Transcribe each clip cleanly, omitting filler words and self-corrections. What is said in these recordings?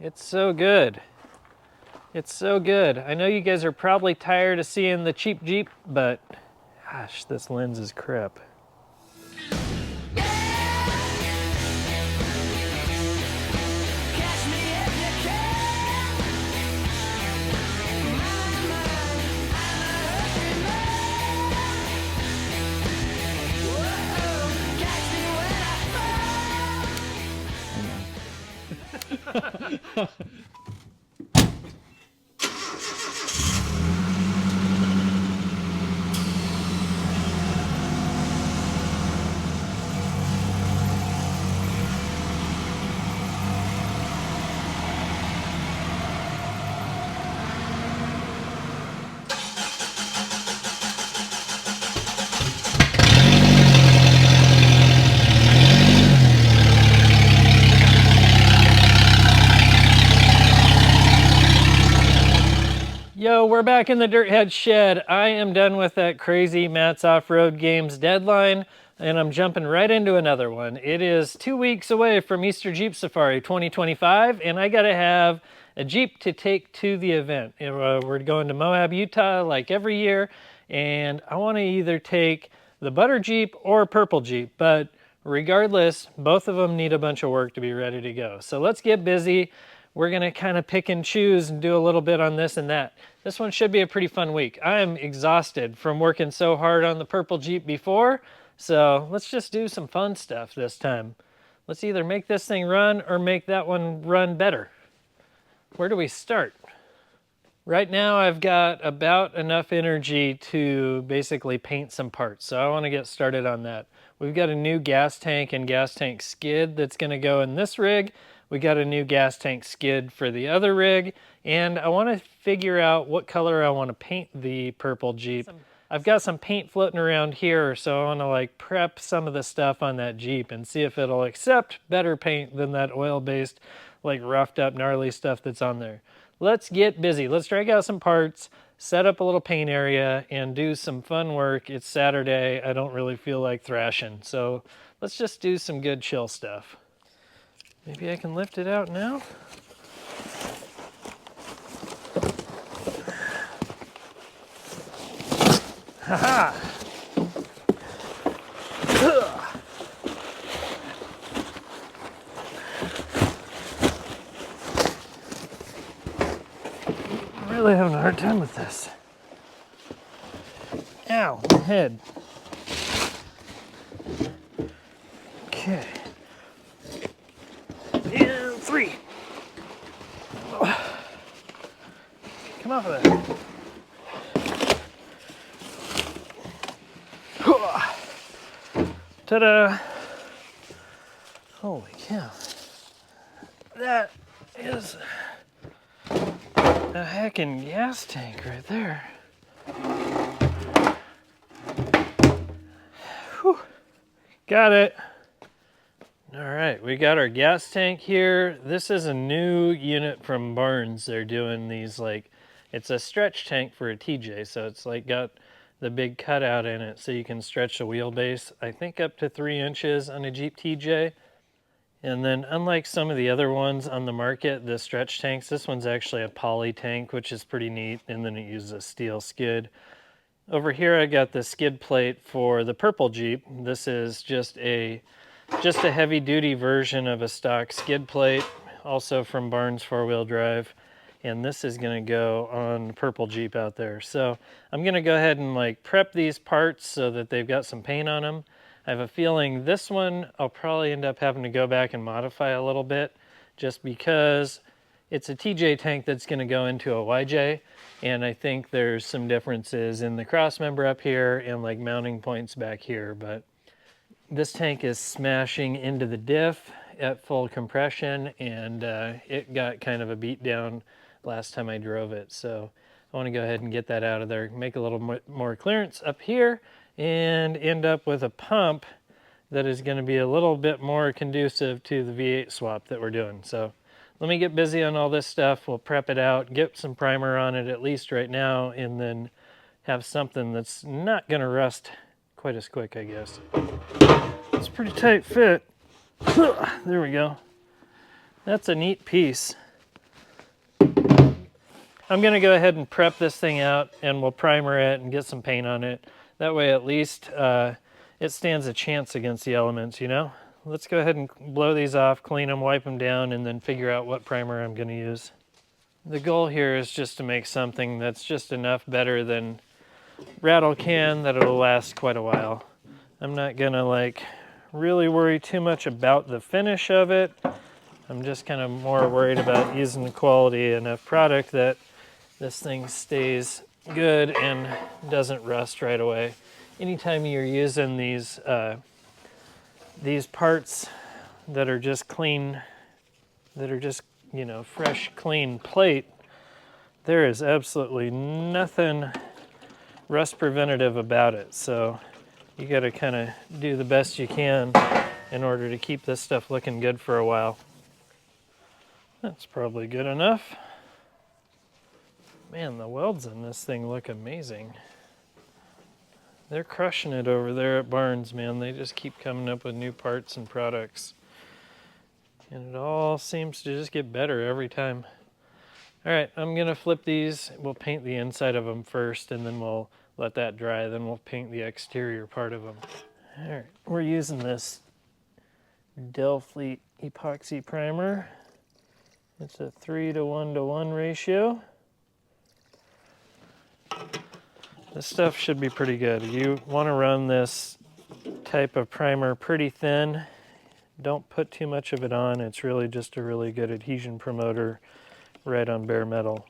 It's so good. It's so good. I know you guys are probably tired of seeing the cheap Jeep, but gosh, this lens is crap. Yo, we're back in the Dirthead Shed. I am done with that crazy Matt's Off-Road Games deadline, and I'm jumping right into another one. It is 2 weeks away from Easter Jeep Safari 2025, and I gotta have a Jeep to take to the event. We're going to Moab, Utah, like every year, and I want to either take the Butter Jeep or Purple Jeep, but regardless, both of them need a bunch of work to be ready to go. So let's get busy. We're gonna kind of pick and choose and do a little bit on this and that. This one should be a pretty fun week. I am exhausted from working so hard on the Purple Jeep before, so let's just do some fun stuff this time. Let's either make this thing run or make that one run better. Where do we start? Right now I've got about enough energy to basically paint some parts, so I want to get started on that. We've got a new gas tank and gas tank skid that's going to go in this rig. We got a new gas tank skid for the other rig, and I want to figure out what color I want to paint the Purple Jeep. I've got some paint floating around here, so I want to like prep some of the stuff on that Jeep and see if it'll accept better paint than that oil-based, like roughed up, gnarly stuff that's on there. Let's get busy. Let's drag out some parts, set up a little paint area, and do some fun work. It's Saturday. I don't really feel like thrashing, so let's just do some good chill stuff. Maybe I can lift it out now. Haha! I'm really having a hard time with this. Ow, my head. Okay. And 3. Come off of that. Ta-da! Holy cow. That is a heckin' gas tank right there. Whew. Got it. All right, we got our gas tank here. This is a new unit from Barnes. They're doing these like, it's a stretch tank for a TJ, so it's like got the big cutout in it so you can stretch the wheelbase, I think up to 3 inches on a Jeep TJ. And then unlike some of the other ones on the market, the stretch tanks, this one's actually a poly tank, which is pretty neat, and then it uses a steel skid. Over here I got the skid plate for the Purple Jeep. This is just a heavy-duty version of a stock skid plate, also from Barnes 4-wheel drive. And this is going to go on the Purple Jeep out there. So I'm going to go ahead and like prep these parts so that they've got some paint on them. I have a feeling this one I'll probably end up having to go back and modify a little bit just because it's a TJ tank that's going to go into a YJ. And I think there's some differences in the cross member up here and like mounting points back here. But this tank is smashing into the diff at full compression, and it got kind of a beat down last time I drove it. So I want to go ahead and get that out of there, make a little more clearance up here, and end up with a pump that is going to be a little bit more conducive to the V8 swap that we're doing. So let me get busy on all this stuff. We'll prep it out, get some primer on it at least right now, and then have something that's not going to rust quite as quick, I guess. It's a pretty tight fit. There we go. That's a neat piece. I'm gonna go ahead and prep this thing out and we'll primer it and get some paint on it. That way at least it stands a chance against the elements, you know? Let's go ahead and blow these off, clean them, wipe them down, and then figure out what primer I'm gonna use. The goal here is just to make something that's just enough better than rattle can that it'll last quite a while. I'm not gonna like really worry too much about the finish of it. I'm just kind of more worried about using the quality enough product that this thing stays good and doesn't rust right away. Anytime you're using these parts that are just clean, that are just, you know, fresh, clean plate, there is absolutely nothing rust preventative about it. So you got to kind of do the best you can in order to keep this stuff looking good for a while. That's probably good enough. Man, the welds in this thing look amazing. They're crushing it over there at Barnes, man. They just keep coming up with new parts and products. And it all seems to just get better every time. All right, I'm gonna flip these. We'll paint the inside of them first, and then we'll let that dry. Then we'll paint the exterior part of them. All right, we're using this Delfleet epoxy primer. It's a 3:1:1 ratio. This stuff should be pretty good. You want to run this type of primer pretty thin. Don't put too much of it on. It's really just a really good adhesion promoter right on bare metal.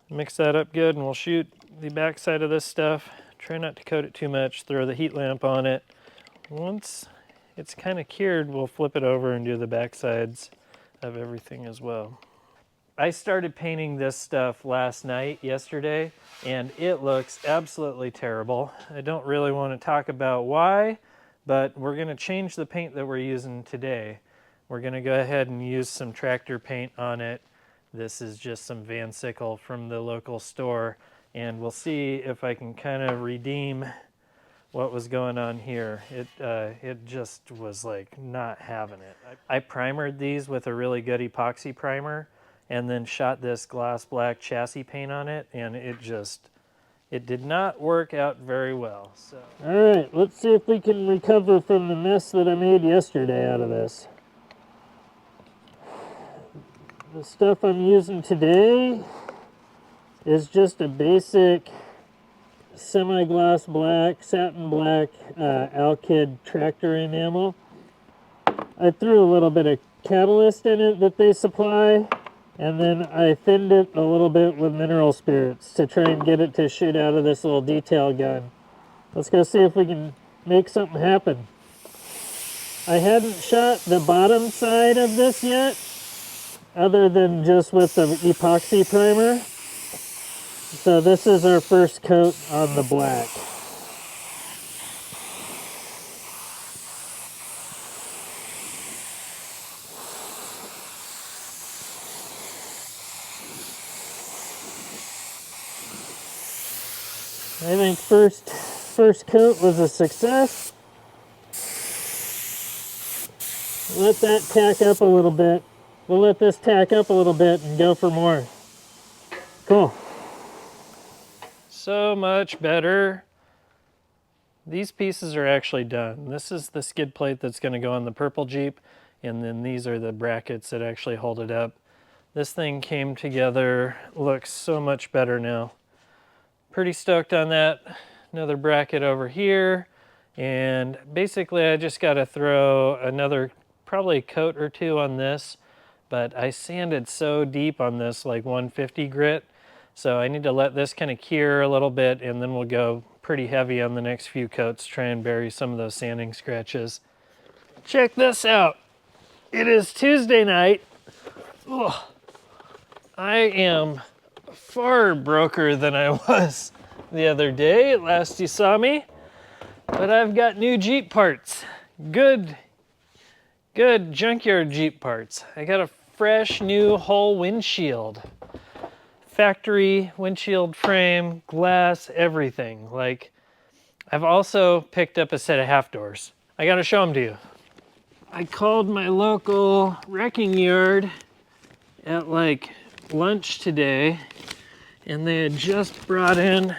Mix that up good and we'll shoot the back side of this stuff. Try not to coat it too much. Throw the heat lamp on it. Once it's kind of cured, we'll flip it over and do the back sides of everything as well. I started painting this stuff yesterday, and it looks absolutely terrible. I don't really want to talk about why, but we're going to change the paint that we're using today. We're going to go ahead and use some tractor paint on it. This is just some Van Sickle from the local store, and we'll see if I can kind of redeem what was going on here. It just was like not having it. I primered these with a really good epoxy primer, and then shot this gloss black chassis paint on it, and it did not work out very well. So. All right, let's see if we can recover from the mess that I made yesterday out of this. The stuff I'm using today is just a basic semi-gloss black, satin black Alkyd tractor enamel. I threw a little bit of catalyst in it that they supply, and then I thinned it a little bit with mineral spirits to try and get it to shoot out of this little detail gun. Let's go see if we can make something happen. I hadn't shot the bottom side of this yet, other than just with the epoxy primer. So this is our first coat on the black. I think first coat was a success. Let that tack up a little bit. We'll let this tack up a little bit and go for more. Cool. So much better. These pieces are actually done. This is the skid plate that's going to go on the purple Jeep, and then these are the brackets that actually hold it up. This thing came together, looks so much better now. Pretty stoked on that. Another bracket over here, and basically I just got to throw another probably coat or two on this, but I sanded so deep on this, like 150 grit, so I need to let this kind of cure a little bit, and then we'll go pretty heavy on the next few coats, try and bury some of those sanding scratches. Check this out. It is Tuesday night. Ugh. I am far broker than I was the other day, last you saw me, but I've got new Jeep parts. Good junkyard Jeep parts. I got a fresh new whole windshield. Factory windshield frame, glass, everything. Like, I've also picked up a set of half doors. I gotta show them to you. I called my local wrecking yard at like lunch today, and they had just brought in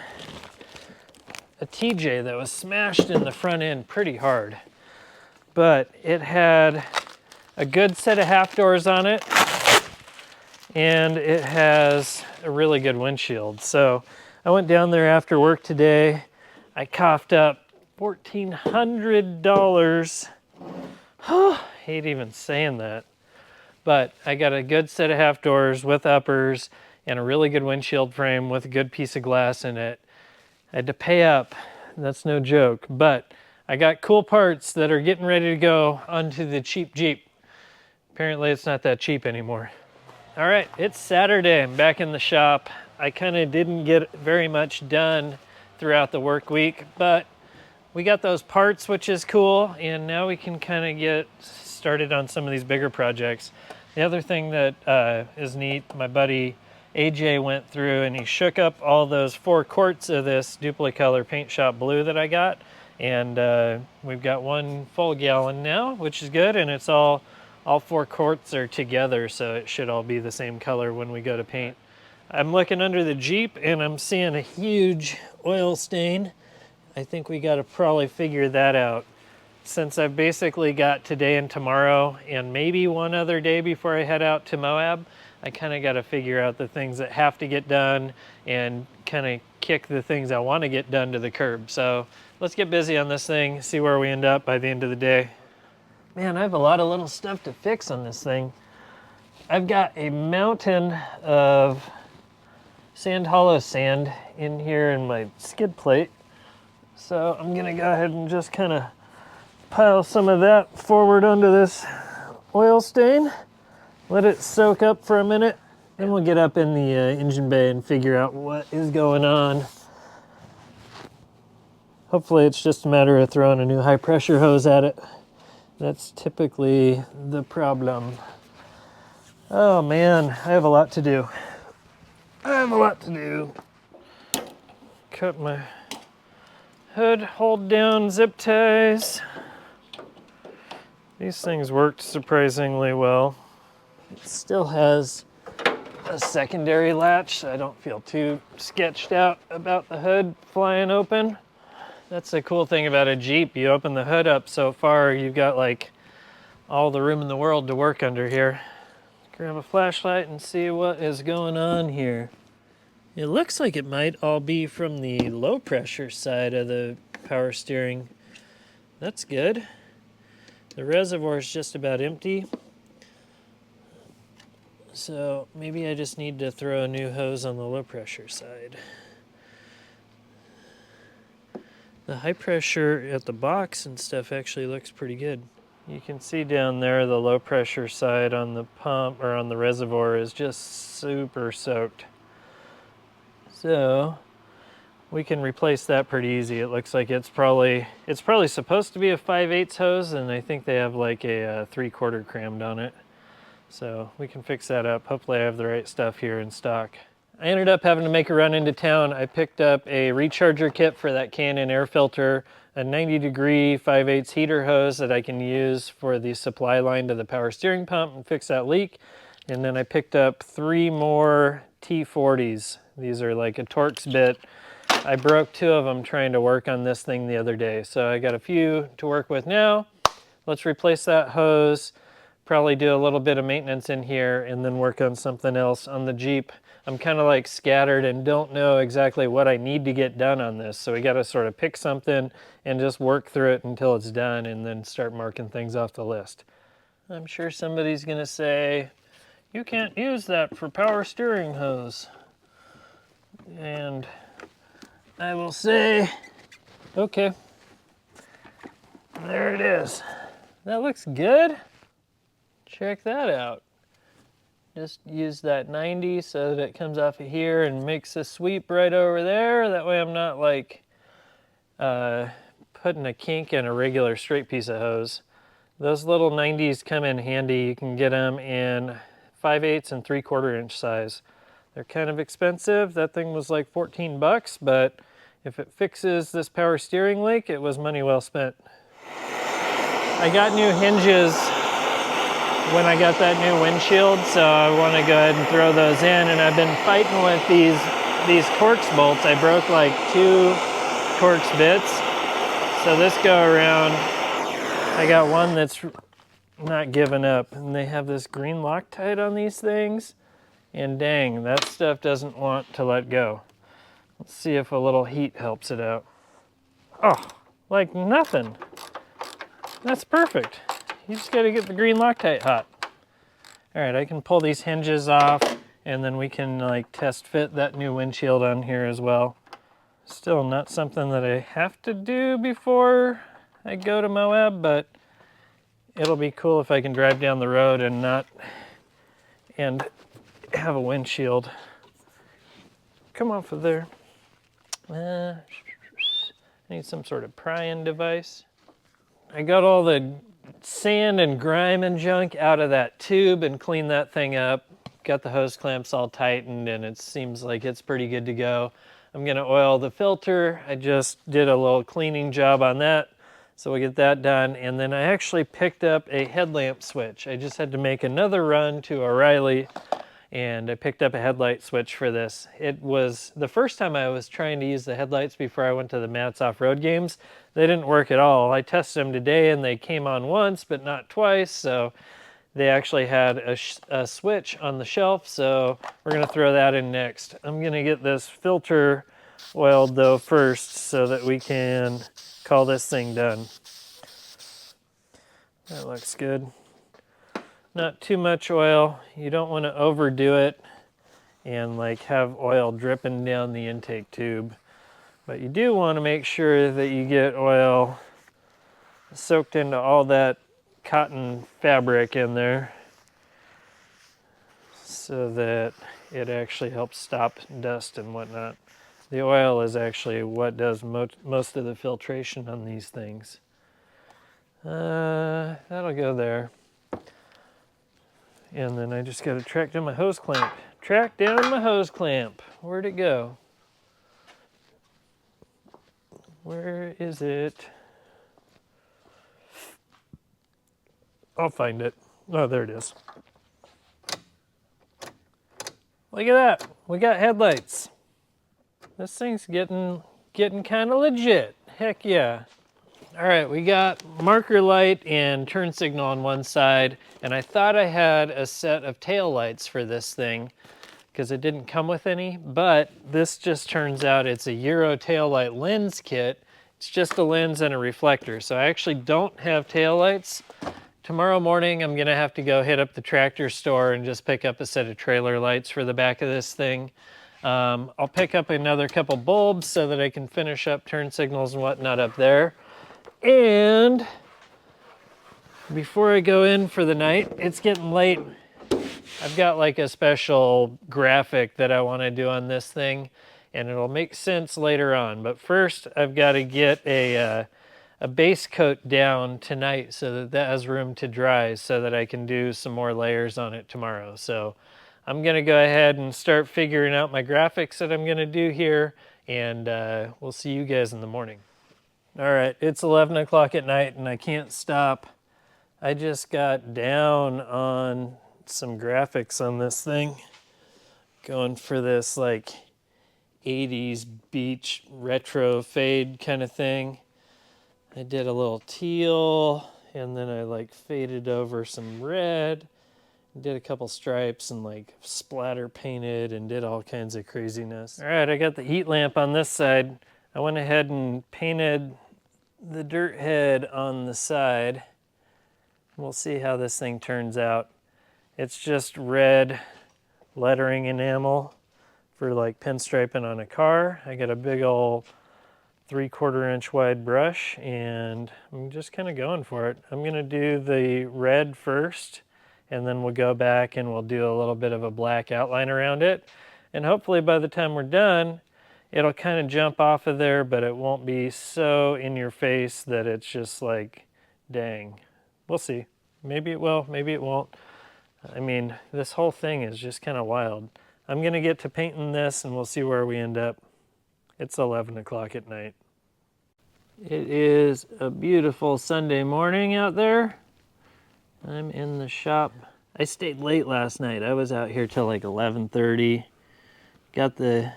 a TJ that was smashed in the front end pretty hard. But it had a good set of half doors on it, and it has a really good windshield. So I went down there after work today. I coughed up $1,400. Hate even saying that. But I got a good set of half doors with uppers and a really good windshield frame with a good piece of glass in it. I had to pay up, that's no joke, but I got cool parts that are getting ready to go onto the cheap Jeep. Apparently it's not that cheap anymore. All right, it's Saturday, I'm back in the shop. I kind of didn't get very much done throughout the work week, but we got those parts, which is cool, and now we can kind of get started on some of these bigger projects. The other thing that is neat, my buddy AJ went through and he shook up all those 4 quarts of this Duplicolor Paint Shop Blue that I got, and we've got 1 full gallon now, which is good, and it's all 4 quarts are together, so it should all be the same color when we go to paint. I'm looking under the Jeep and I'm seeing a huge oil stain. I think we got to probably figure that out. Since I've basically got today and tomorrow and maybe one other day before I head out to Moab, I kind of got to figure out the things that have to get done and kind of kick the things I want to get done to the curb. So let's get busy on this thing, see where we end up by the end of the day. Man, I have a lot of little stuff to fix on this thing. I've got a mountain of hollow sand in here in my skid plate. So I'm gonna go ahead and just kind of pile some of that forward onto this oil stain, let it soak up for a minute, then we'll get up in the engine bay and figure out what is going on. Hopefully it's just a matter of throwing a new high pressure hose at it. That's typically the problem. Oh man, I have a lot to do. Cut my hood, hold down zip ties. These things worked surprisingly well. It still has a secondary latch, so I don't feel too sketched out about the hood flying open. That's the cool thing about a Jeep. You open the hood up so far, you've got like all the room in the world to work under here. Grab a flashlight and see what is going on here. It looks like it might all be from the low pressure side of the power steering. That's good. The reservoir is just about empty. So maybe I just need to throw a new hose on the low pressure side. The high pressure at the box and stuff actually looks pretty good. You can see down there the low pressure side on the pump or on the reservoir is just super soaked. So we can replace that pretty easy. It looks like it's probably supposed to be a 5/8 hose, and I think they have like a 3/4 crammed on it. So we can fix that up. Hopefully I have the right stuff here in stock. I ended up having to make a run into town. I picked up a recharger kit for that Canon air filter, a 90-degree 5/8 heater hose that I can use for the supply line to the power steering pump and fix that leak. And then I picked up 3 more T40s. These are like a Torx bit. I broke 2 of them trying to work on this thing the other day. So I got a few to work with now. Let's replace that hose, probably do a little bit of maintenance in here, and then work on something else on the Jeep. I'm kind of like scattered and don't know exactly what I need to get done on this. So we got to sort of pick something and just work through it until it's done and then start marking things off the list. I'm sure somebody's going to say, you can't use that for power steering hose. And I will say, okay, there it is. That looks good. Check that out. Just use that 90 so that it comes off of here and makes a sweep right over there. That way I'm not like putting a kink in a regular straight piece of hose. Those little 90s come in handy. You can get them in 5/8 and 3/4 inch size. They're kind of expensive. That thing was like 14 bucks, but if it fixes this power steering leak, it was money well spent. I got new hinges when I got that new windshield, so I want to go ahead and throw those in. And I've been fighting with these Torx bolts. I broke like 2 Torx bits. So this go around, I got one that's not giving up. And they have this green Loctite on these things. And dang, that stuff doesn't want to let go. Let's see if a little heat helps it out. Oh, like nothing. That's perfect. You just gotta get the green Loctite hot. All right, I can pull these hinges off and then we can like test fit that new windshield on here as well. Still not something that I have to do before I go to Moab, but it'll be cool if I can drive down the road and have a windshield. Come off of there. I need some sort of prying device. I got all the sand and grime and junk out of that tube and cleaned that thing up. Got the hose clamps all tightened and it seems like it's pretty good to go. I'm gonna oil the filter. I just did a little cleaning job on that, so we'll get that done. And then I actually picked up a headlamp switch. I just had to make another run to O'Reilly and I picked up a headlight switch for this. It was the first time I was trying to use the headlights before I went to the Matt's off-road games. They didn't work at all. I tested them today and they came on once but not twice, so they actually had a switch on the shelf, so we're gonna throw that in next. I'm gonna get this filter oiled though first so that we can call this thing done. That looks good. Not too much oil. You don't want to overdo it and like have oil dripping down the intake tube. But you do want to make sure that you get oil soaked into all that cotton fabric in there so that it actually helps stop dust and whatnot. The oil is actually what does most of the filtration on these things. That'll go there. And then I just got to track down my hose clamp. Track down my hose clamp. Where'd it go? Where is it? I'll find it. Oh, there it is. Look at that. We got headlights. This thing's getting kind of legit. Heck yeah. All right, we got marker light and turn signal on one side, and I thought I had a set of tail lights for this thing because it didn't come with any, but this just turns out it's a Euro tail light lens kit. It's just a lens and a reflector, so I actually don't have tail lights. Tomorrow morning, I'm gonna have to go hit up the tractor store and just pick up a set of trailer lights for the back of this thing. I'll pick up another couple bulbs so that I can finish up turn signals and whatnot up there. And before I go in for the night, it's getting late. I've got like a special graphic that I want to do on this thing, and it'll make sense later on. But first, I've got to get a base coat down tonight so that that has room to dry so that I can do some more layers on it tomorrow. So I'm going to go ahead and start figuring out my graphics that I'm going to do here, and we'll see you guys in the morning. All right, it's 11 o'clock at night and I can't stop. I just got down on some graphics on this thing. Going for this like 80s beach retro fade kind of thing. I did a little teal and then I like faded over some red. Did a couple stripes and like splatter painted and did all kinds of craziness. All right, I got the heat lamp on this side. I went ahead and painted the Dirthead on the side. We'll see how this thing turns out. It's just red lettering enamel for like pinstriping on a car. I got a big old 3/4 inch wide brush and I'm just kind of going for it. I'm gonna do the red first and then we'll go back and we'll do a little bit of a black outline around it. And hopefully by the time we're done, it'll kind of jump off of there, but it won't be so in your face that it's just like, dang. We'll see. Maybe it will, maybe it won't. I mean, this whole thing is just kind of wild. I'm gonna get to painting this and we'll see where we end up. It's 11 o'clock at night. It is a beautiful Sunday morning out there. I'm in the shop. I stayed late last night. I was out here till like 11:30. Got the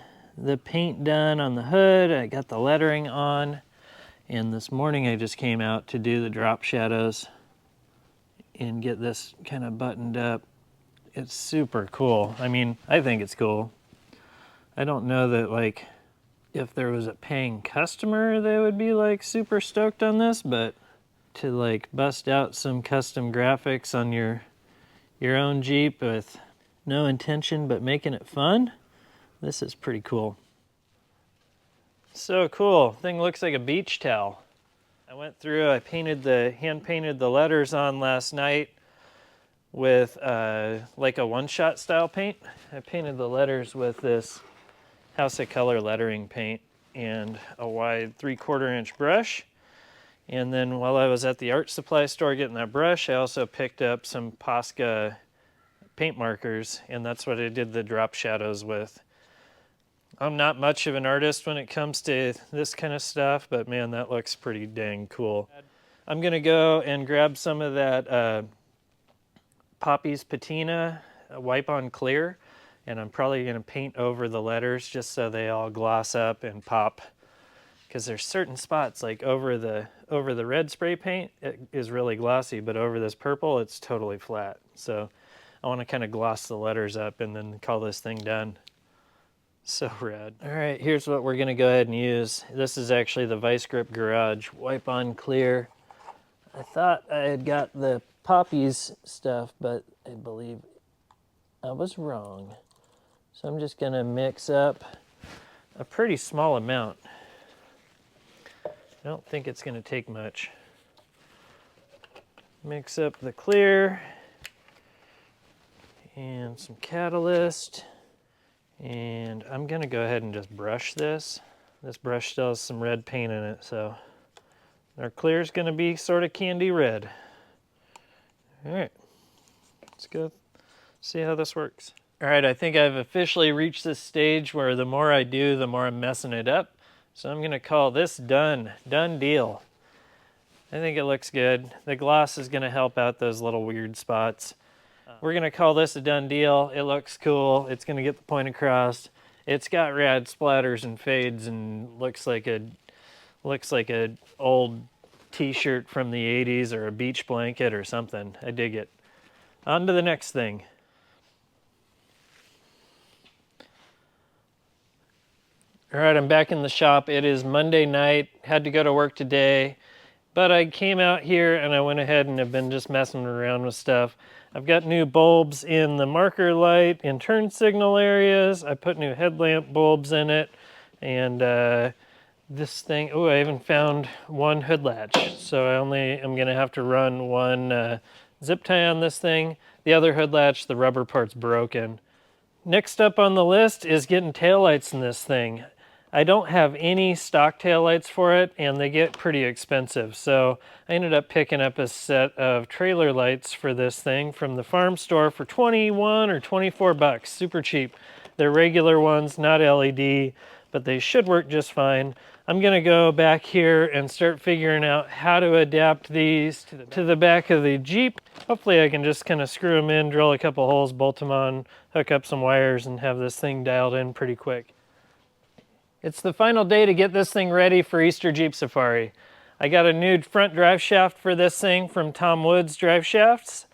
paint done on the hood. I got the lettering on. And this morning I just came out to do the drop shadows and get this kind of buttoned up. It's super cool. I mean, I think it's cool. I don't know that like if there was a paying customer they would be like super stoked on this, but to like bust out some custom graphics on your own Jeep with no intention but making it fun, this is pretty cool. So cool. Thing looks like a beach towel. I went through, I hand painted the letters on last night with like a one-shot style paint. I painted the letters with this House of Color lettering paint and a wide 3/4 inch brush. And then while I was at the art supply store getting that brush, I also picked up some Posca paint markers, and that's what I did the drop shadows with. I'm not much of an artist when it comes to this kind of stuff, but man, that looks pretty dang cool. I'm gonna go and grab some of that Poppy's Patina wipe on clear, and I'm probably gonna paint over the letters just so they all gloss up and pop. Because there's certain spots like over the red spray paint, it is really glossy, but over this purple, it's totally flat. So I want to kind of gloss the letters up and then call this thing done. So rad. All right, here's what we're gonna go ahead and use. This is actually the Vice Grip Garage Wipe On Clear. I thought I had got the Poppies stuff, but I believe I was wrong. So I'm just gonna mix up a pretty small amount. I don't think it's going to take much. Mix up the clear and some catalyst. And I'm going to go ahead and just brush this. This brush still has some red paint in it, so our clear is going to be sort of candy red. All right, let's go see how this works. All right, I think I've officially reached this stage where the more I do, the more I'm messing it up. So I'm gonna call this done deal. I think it looks good. The gloss is gonna help out those little weird spots. We're gonna call this a done deal. It looks cool. It's gonna get the point across. It's got rad splatters and fades and looks like a old t-shirt from the 80s or a beach blanket or something. I dig it. On to the next thing. All right, I'm back in the shop. It is Monday night. Had to go to work today, but I came out here and I went ahead and have been just messing around with stuff. I've got new bulbs in the marker light and turn signal areas. I put new headlamp bulbs in it, and this thing, oh, I even found one hood latch. So I only am gonna have to run one zip tie on this thing. The other hood latch, the rubber part's broken. Next up on the list is getting taillights in this thing. I don't have any stock taillights for it, and they get pretty expensive. So I ended up picking up a set of trailer lights for this thing from the farm store for 21 or 24 bucks, super cheap. They're regular ones, not LED, but they should work just fine. I'm gonna go back here and start figuring out how to adapt these to the back of the Jeep. Hopefully I can just kind of screw them in, drill a couple holes, bolt them on, hook up some wires, and have this thing dialed in pretty quick. It's the final day to get this thing ready for Easter Jeep Safari. I got a new front drive shaft for this thing from Tom Wood's Driveshafts.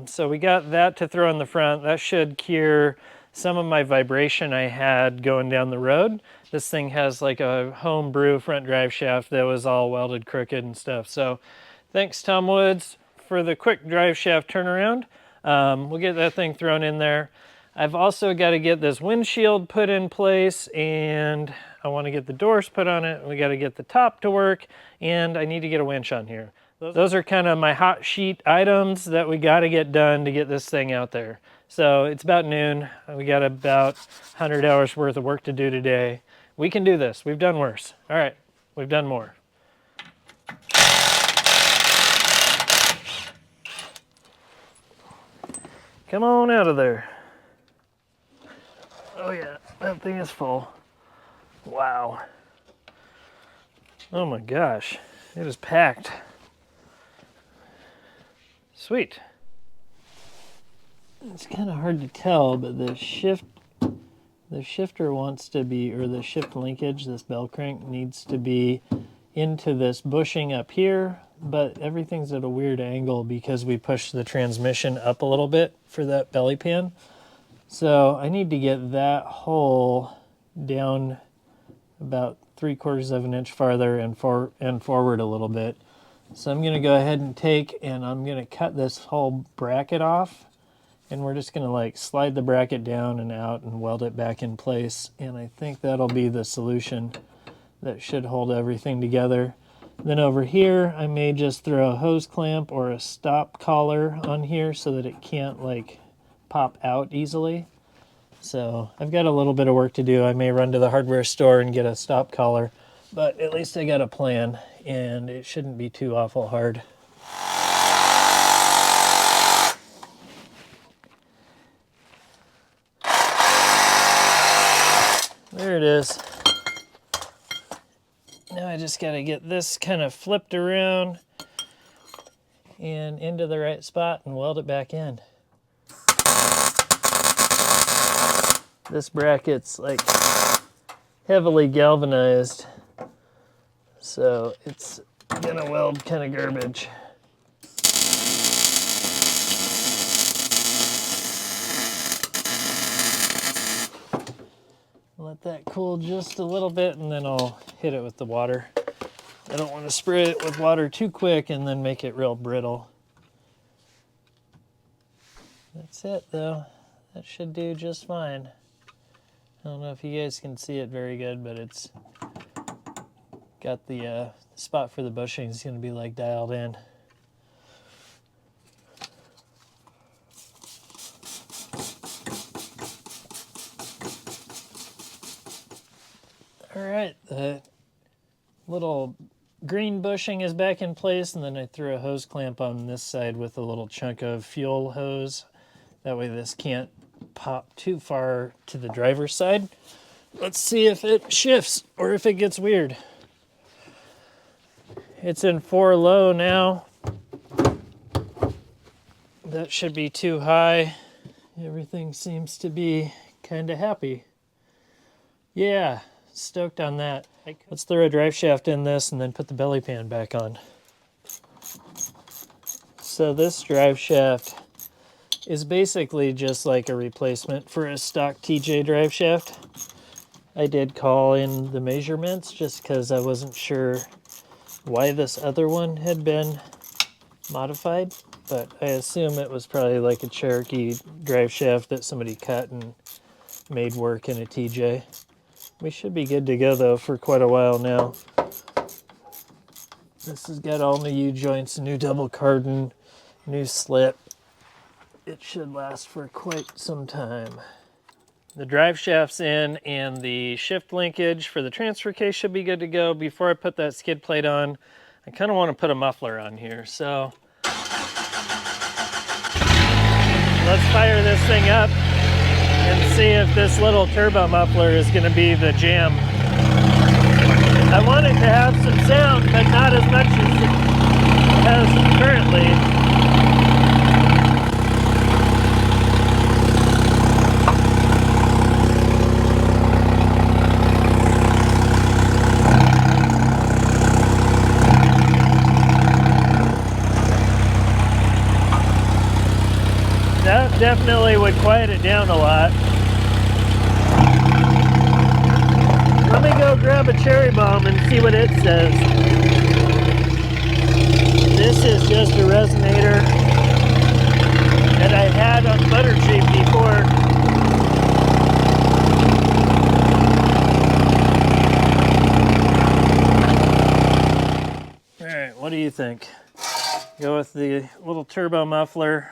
So we got that to throw in the front. That should cure some of my vibration I had going down the road. This thing has like a homebrew front drive shaft that was all welded crooked and stuff. So thanks Tom Woods for the quick drive shaft turnaround. We'll get that thing thrown in there. I've also got to get this windshield put in place, and I want to get the doors put on it. We got to get the top to work, and I need to get a winch on here. Those are kind of my hot sheet items that we got to get done to get this thing out there. So it's about noon. We got about 100 hours worth of work to do today. We can do this. We've done worse. All right, we've done more. Come on out of there. Oh yeah, that thing is full. Wow. Oh my gosh, it is packed. Sweet. It's kind of hard to tell, but the shifter wants to be, or the shift linkage, this bell crank needs to be into this bushing up here, but everything's at a weird angle because we pushed the transmission up a little bit for that belly pan. So I need to get that hole down about 3/4 of an inch farther and forward a little bit. So I'm going to go ahead and I'm going to cut this whole bracket off, and we're just going to like slide the bracket down and out and weld it back in place. And I think that'll be the solution that should hold everything together. Then over here, I may just throw a hose clamp or a stop collar on here so that it can't like pop out easily. So I've got a little bit of work to do. I may run to the hardware store and get a stop collar, but at least I got a plan, and it shouldn't be too awful hard. There it is. Now I just got to get this kind of flipped around and into the right spot and weld it back in. This bracket's like heavily galvanized, so it's gonna weld kind of garbage. Let that cool just a little bit, and then I'll hit it with the water. I don't want to spray it with water too quick and then make it real brittle. That's it though. That should do just fine. I don't know if you guys can see it very good, but it's got the spot for the bushing is going to be like dialed in. All right, the little green bushing is back in place, and then I threw a hose clamp on this side with a little chunk of fuel hose. That way this can't pop too far to the driver's side. Let's see if it shifts or if it gets weird. It's in 4 low now. That should be too high. Everything seems to be kind of happy. Yeah, stoked on that. Let's throw a drive shaft in this and then put the belly pan back on. So this drive shaft is basically just like a replacement for a stock TJ drive shaft. I did call in the measurements just because I wasn't sure why this other one had been modified, but I assume it was probably like a Cherokee drive shaft that somebody cut and made work in a TJ. We should be good to go though for quite a while now. This has got all new U-joints, new double cardan, new slip. It should last for quite some time. The drive shaft's in, and the shift linkage for the transfer case should be good to go. Before I put that skid plate on, I kind of want to put a muffler on here. So let's fire this thing up and see if this little turbo muffler is going to be the jam. I want it to have some sound, but not as much as it has currently. That definitely would quiet it down a lot. Let me go grab a cherry bomb and see what it says. This is just a resonator that I had on Butter Jeep before. Alright, what do you think? Go with the little turbo muffler,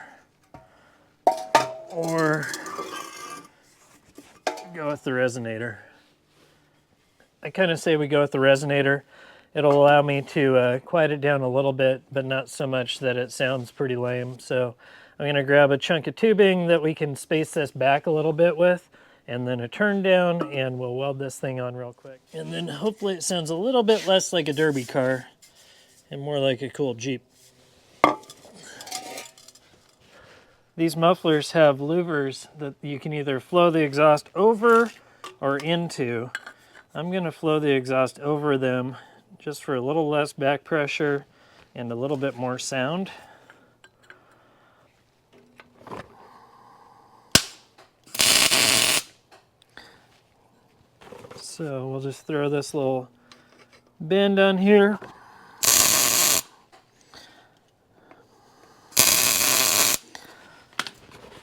or go with the resonator? I kind of say we go with the resonator. It'll allow me to quiet it down a little bit, but not so much that it sounds pretty lame. So I'm going to grab a chunk of tubing that we can space this back a little bit with, and then a turn down, and we'll weld this thing on real quick. And then hopefully it sounds a little bit less like a derby car and more like a cool Jeep. these mufflers have louvers that you can either flow the exhaust over or into. I'm going to flow the exhaust over them just for a little less back pressure and a little bit more sound. So we'll just throw this little bend on here.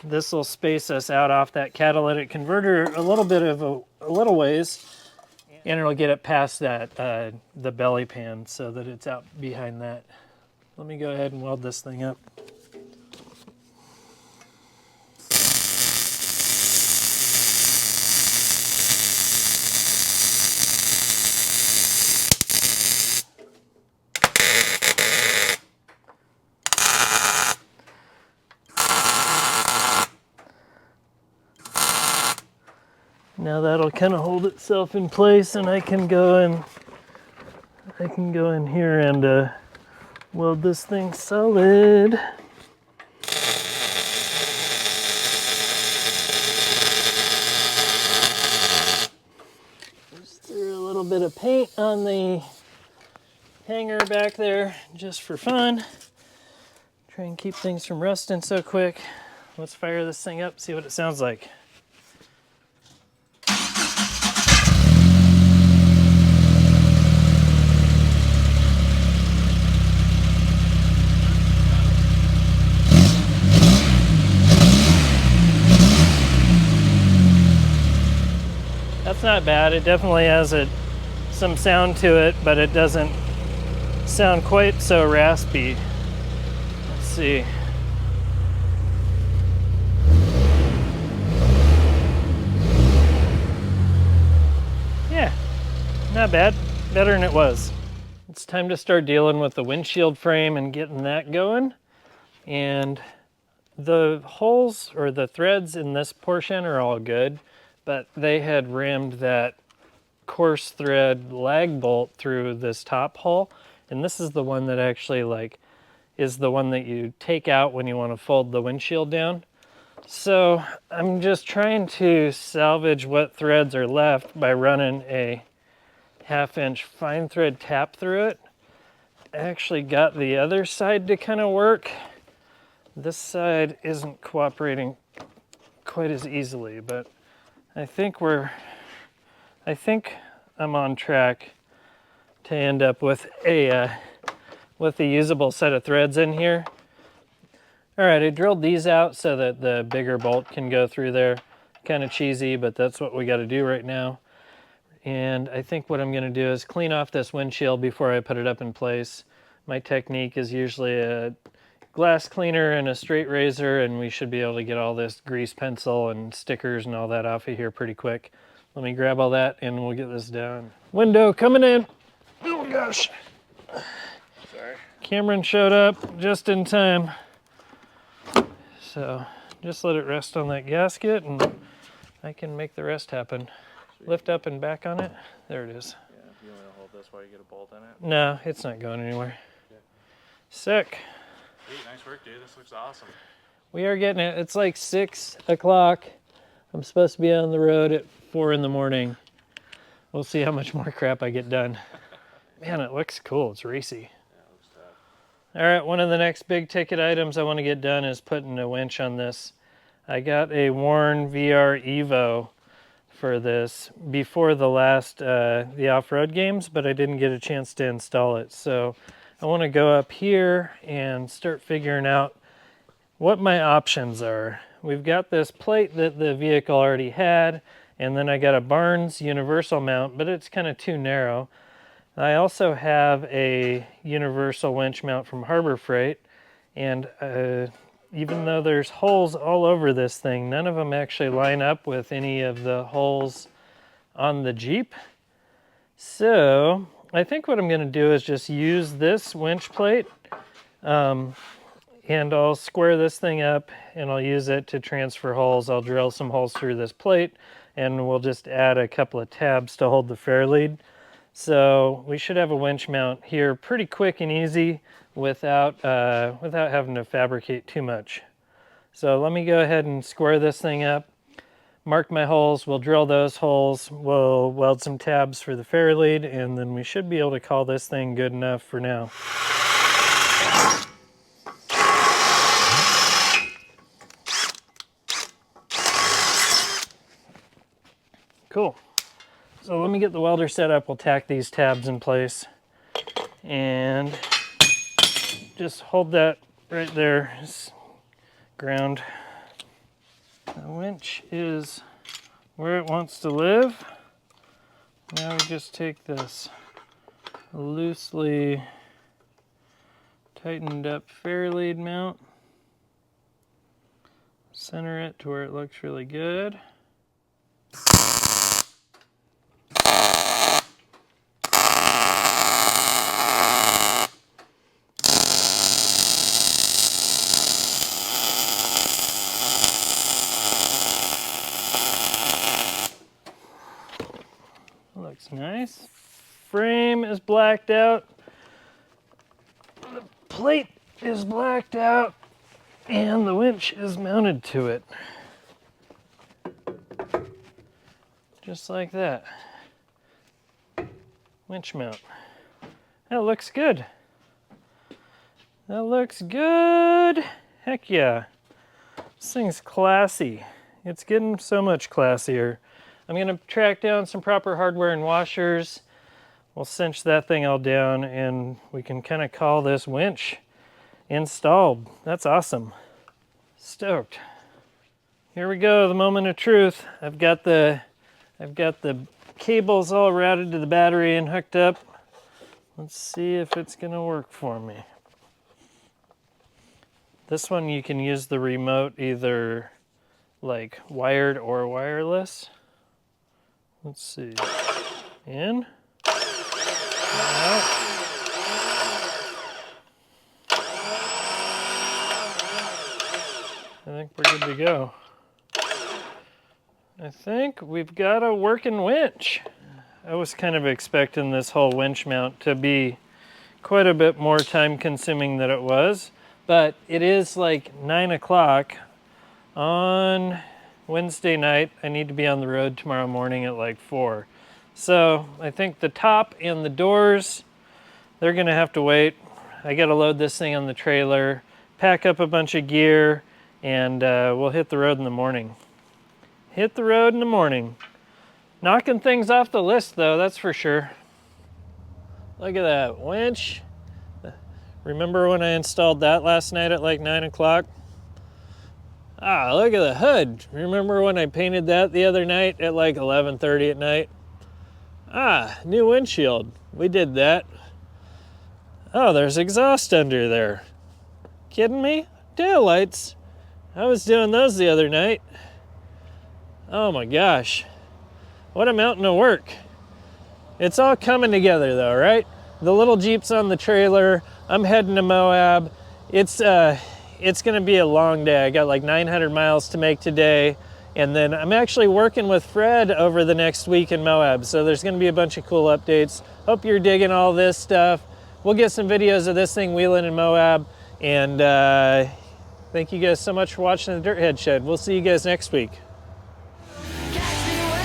This will space us out off that catalytic converter a little bit of a little ways, and it'll get it past that the belly pan so that it's out behind that. Let me go ahead and weld this thing up. Now that'll kind of hold itself in place, and I can go in here and weld this thing solid. Just threw a little bit of paint on the hanger back there just for fun. Try and keep things from rusting so quick. Let's fire this thing up, see what it sounds like. That's not bad. It definitely has some sound to it, but it doesn't sound quite so raspy. Let's see. Yeah, not bad. Better than it was. It's time to start dealing with the windshield frame and getting that going. And the holes or the threads in this portion are all good, but they had rammed that coarse thread lag bolt through this top hole, and this is the one that actually is the one that you take out when you want to fold the windshield down. So I'm just trying to salvage what threads are left by running a 1/2-inch fine thread tap through it. I actually got the other side to kind of work. This side isn't cooperating quite as easily, but I think I'm on track to end up with a usable set of threads in here. All right, I drilled these out so that the bigger bolt can go through there. Kind of cheesy, but that's what we got to do right now. And I think what I'm going to do is clean off this windshield before I put it up in place. My technique is usually a glass cleaner and a straight razor, and we should be able to get all this grease pencil and stickers and all that off of here pretty quick. Let me grab all that and we'll get this done. Window coming in. Oh gosh. Sorry. Cameron showed up just in time. So just let it rest on that gasket and I can make the rest happen. Sweet. Lift up and back on it. There it is. Yeah, you want to hold this while you get a bolt in it? No, it's not going anywhere. Yeah. Sick. Sweet, nice work, dude. This looks awesome. We are getting it. It's like 6 o'clock. I'm supposed to be on the road at 4 in the morning. We'll see how much more crap I get done. Man, it looks cool. It's racy. Yeah, it looks tough. All right, one of the next big ticket items I want to get done is putting a winch on this. I got a Warn VR Evo for this before the last the off-road games, but I didn't get a chance to install it. So I want to go up here and start figuring out what my options are. We've got this plate that the vehicle already had, and then I got a Barnes universal mount, but it's kind of too narrow. I also have a universal winch mount from Harbor Freight, and even though there's holes all over this thing, none of them actually line up with any of the holes on the Jeep. So I think what I'm going to do is just use this winch plate, and I'll square this thing up and I'll use it to transfer holes. I'll drill some holes through this plate and we'll just add a couple of tabs to hold the fair lead. So we should have a winch mount here pretty quick and easy without having to fabricate too much. So let me go ahead and square this thing up, mark my holes, we'll drill those holes, we'll weld some tabs for the fair lead, and then we should be able to call this thing good enough for now. Cool. So let me get the welder set up, we'll tack these tabs in place, and just hold that right there, ground. The winch is where it wants to live. Now we just take this loosely tightened up fair lead mount, center it to where it looks really good. Looks nice. Frame is blacked out. The plate is blacked out. And the winch is mounted to it. Just like that. Winch mount. That looks good. That looks good. Heck yeah. This thing's classy. It's getting so much classier. I'm gonna track down some proper hardware and washers. We'll cinch that thing all down and we can kind of call this winch installed. That's awesome. Stoked. Here we go, the moment of truth. I've got the cables all routed to the battery and hooked up. Let's see if it's gonna work for me. This one you can use the remote either like wired or wireless. Let's see. In. Out. I think we're good to go. I think we've got a working winch. I was kind of expecting this whole winch mount to be quite a bit more time consuming than it was, but it is like 9 o'clock on Wednesday night. I need to be on the road tomorrow morning at like 4. So I think the top and the doors, they're gonna have to wait. I gotta load this thing on the trailer, pack up a bunch of gear, and we'll hit the road in the morning. Hit the road in the morning. Knocking things off the list though, that's for sure. Look at that winch. Remember when I installed that last night at like 9 o'clock? Ah, look at the hood. Remember when I painted that the other night at like 11:30 at night? Ah, new windshield. We did that. Oh, there's exhaust under there. Kidding me? Taillights. I was doing those the other night. Oh my gosh. What a mountain of work. It's all coming together though, right? The little Jeep's on the trailer. I'm heading to Moab. It's gonna be a long day. I got like 900 miles to make today. And then I'm actually working with Fred over the next week in Moab. So there's gonna be a bunch of cool updates. Hope you're digging all this stuff. We'll get some videos of this thing wheeling in Moab. And thank you guys so much for watching the Dirthead Shed. We'll see you guys next week. Catch me when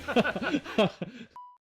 I fall.